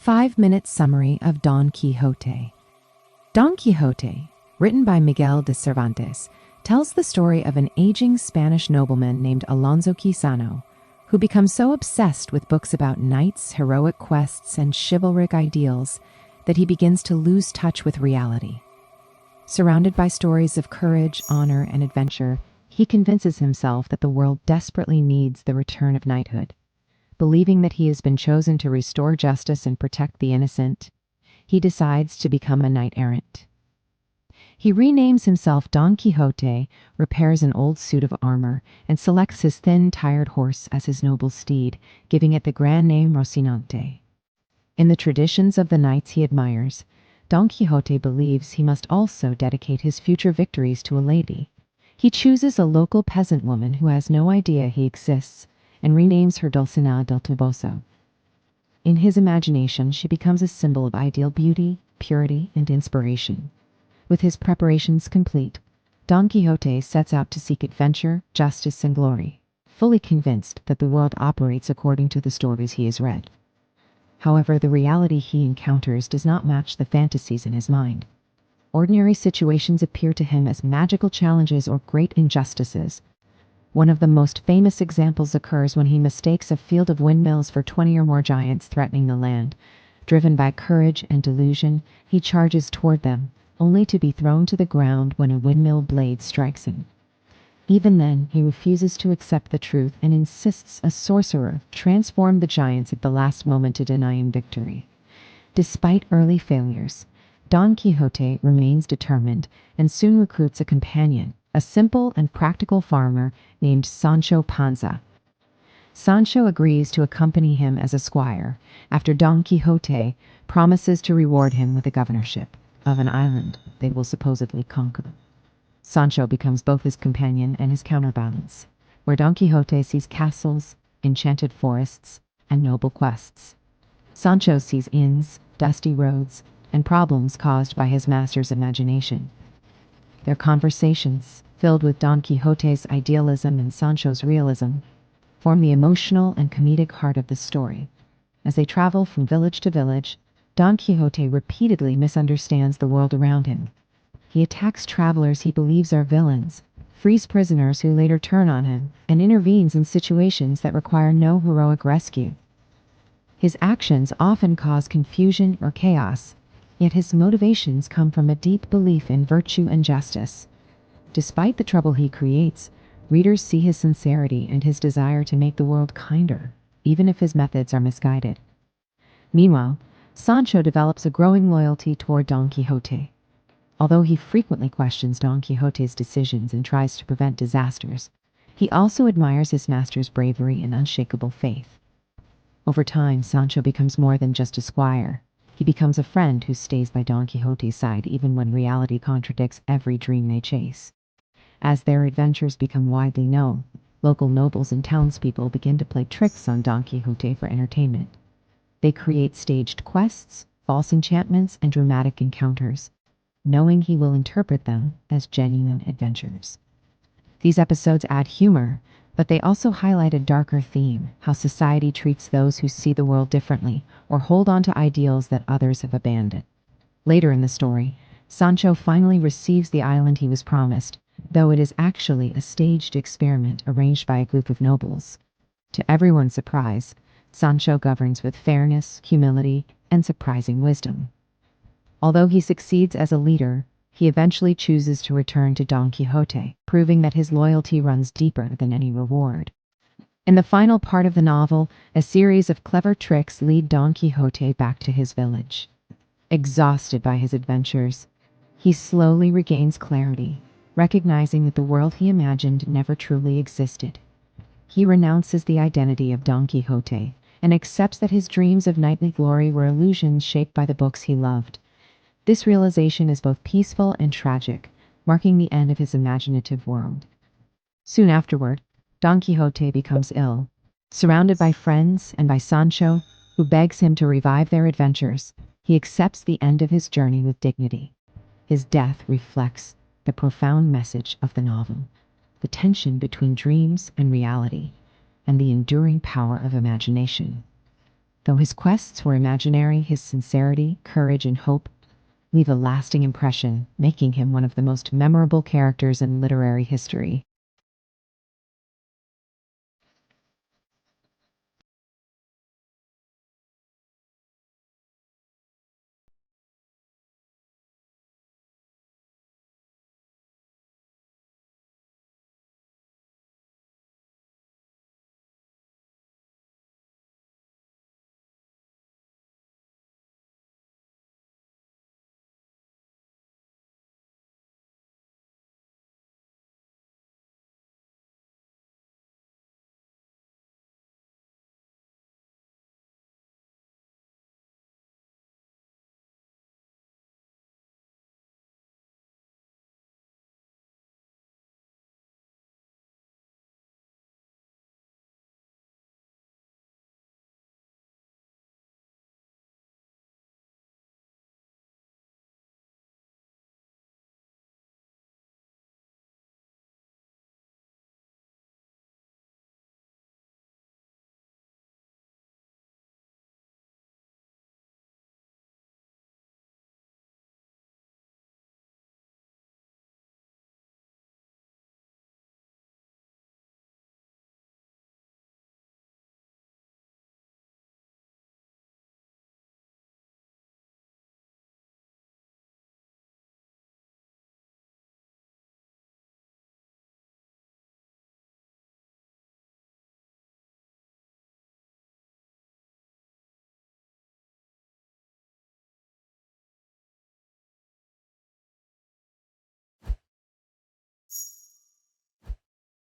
5-minute summary of Don Quixote. Don Quixote, written by Miguel de Cervantes, tells the story of an aging Spanish nobleman named Alonso Quixano, who becomes so obsessed with books about knights, heroic quests, and chivalric ideals that he begins to lose touch with reality. Surrounded by stories of courage, honor, and adventure, he convinces himself that the world desperately needs the return of knighthood. Believing that he has been chosen to restore justice and protect the innocent, he decides to become a knight-errant. He renames himself Don Quixote, repairs an old suit of armor, and selects his thin, tired horse as his noble steed, giving it the grand name Rocinante. In the traditions of the knights he admires, Don Quixote believes he must also dedicate his future victories to a lady. He chooses a local peasant woman who has no idea he exists, and renames her Dulcinea del Toboso. In his imagination, she becomes a symbol of ideal beauty, purity, and inspiration. With his preparations complete, Don Quixote sets out to seek adventure, justice, and glory, fully convinced that the world operates according to the stories he has read. However, the reality he encounters does not match the fantasies in his mind. Ordinary situations appear to him as magical challenges or great injustices. One of the most famous examples occurs when he mistakes a field of windmills for 20 or more giants threatening the land. Driven by courage and delusion, he charges toward them, only to be thrown to the ground when a windmill blade strikes him. Even then, he refuses to accept the truth and insists a sorcerer transform the giants at the last moment to deny him victory. Despite early failures, Don Quixote remains determined and soon recruits a companion, a simple and practical farmer named Sancho Panza. Sancho agrees to accompany him as a squire after Don Quixote promises to reward him with the governorship of an island they will supposedly conquer. Sancho becomes both his companion and his counterbalance, where Don Quixote sees castles, enchanted forests, and noble quests. Sancho sees inns, dusty roads, and problems caused by his master's imagination. Their conversations, filled with Don Quixote's idealism and Sancho's realism, form the emotional and comedic heart of the story. As they travel from village to village, Don Quixote repeatedly misunderstands the world around him. He attacks travelers he believes are villains, frees prisoners who later turn on him, and intervenes in situations that require no heroic rescue. His actions often cause confusion or chaos, yet his motivations come from a deep belief in virtue and justice. Despite the trouble he creates, readers see his sincerity and his desire to make the world kinder, even if his methods are misguided. Meanwhile, Sancho develops a growing loyalty toward Don Quixote. Although he frequently questions Don Quixote's decisions and tries to prevent disasters, he also admires his master's bravery and unshakable faith. Over time, Sancho becomes more than just a squire. He becomes a friend who stays by Don Quixote's side even when reality contradicts every dream they chase. As their adventures become widely known, local nobles and townspeople begin to play tricks on Don Quixote for entertainment. They create staged quests, false enchantments, and dramatic encounters, knowing he will interpret them as genuine adventures. These episodes add humor, but they also highlight a darker theme: how society treats those who see the world differently or hold on to ideals that others have abandoned. Later in the story, Sancho finally receives the island he was promised, though it is actually a staged experiment arranged by a group of nobles. To everyone's surprise, Sancho governs with fairness, humility, and surprising wisdom. Although he succeeds as a leader, he eventually chooses to return to Don Quixote, proving that his loyalty runs deeper than any reward. In the final part of the novel, a series of clever tricks lead Don Quixote back to his village. Exhausted by his adventures, he slowly regains clarity, recognizing that the world he imagined never truly existed. He renounces the identity of Don Quixote and accepts that his dreams of knightly glory were illusions shaped by the books he loved. This realization is both peaceful and tragic, marking the end of his imaginative world. Soon afterward, Don Quixote becomes ill. Surrounded by friends and by Sancho, who begs him to revive their adventures, he accepts the end of his journey with dignity. His death reflects the profound message of the novel: the tension between dreams and reality, and the enduring power of imagination. Though his quests were imaginary, his sincerity, courage, and hope leave a lasting impression, making him one of the most memorable characters in literary history.